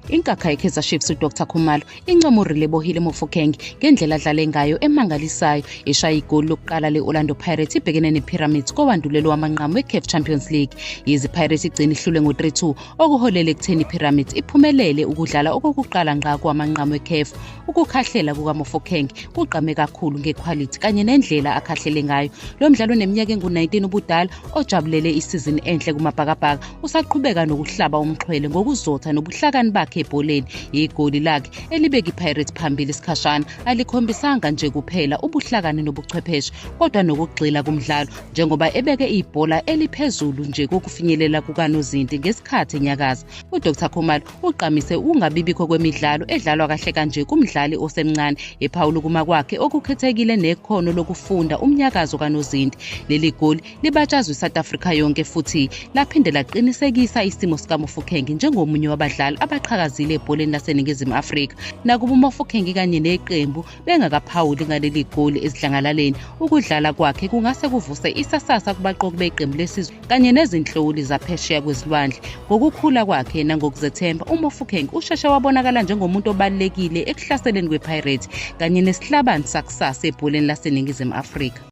Inkakha ye-Kaizer Chiefs uDr Khumalo incomurile Bohile Mofokeng ngendlela adlale ngayo emangalisayo eshaya igoli lokuqala le-Orlando Pirates ibhekene ne-Pyramids kowandulelo wamanqamu we-CAF Champions League. Yize Pirates igcina ihlule ngo-3-2 okuholele ekutheni Pyramids iphumelele ukudlala okokuqala ngqa kwamanqamu we-CAF. Ukukhahlela kukaMofokeng kugqame kakhulu ngequality kanye nendlela akhahlele ngayo. Lo mdlalo oneminyaka engu-19 ubudala ojabulele isizini enhle kumabhakabhaka usaqhubeka nokuhlaba umxhwele ngokuzotha nobuhlakani bakhe ebholeni. Igoli lakhe elibeka iPirates phambili isikhashana alikhombisanga nje kuphela ubuhlakani nobuchwepheshe kodwa nokugxila kumdlalo njengoba ebeke ibhola eliphezulu nje kokufinyelela kukaNozinti ngesikhathi enyakaza. uDr Khumalo uqamise ukungabibikho kwemidlalo edlalwa kahle kanje kumdlali osemncane ephawula ukuma kwakhe okukhethekile nekhono lokufunda umnyakazo kaNozinti. Leli goli libatshazwe iSouth Africa yonke futhi laphinde laqinisekisa isimo sikaMofokeng njengomunye wabadlali abaqhakazile ebholeni laseNingizimu Afrika. Nakuba uMofokeng kanye neqembu bengakaphawuli ngaleli goli ezidlangalaleni, ukudlala kwakhe kungase kuvuse isasasa kubaqoki beqembu lesizwe kanye nezinhloli zaphesheya kwezilwandle. Ngokukhula kwakhe nangokuzethemba, uMofokeng usheshe wabonakala njengomuntu obalulekile ekuhlaseleni kwePirates kanye nesihlabani sakusasa ebholeni laseNingizimu Afrika.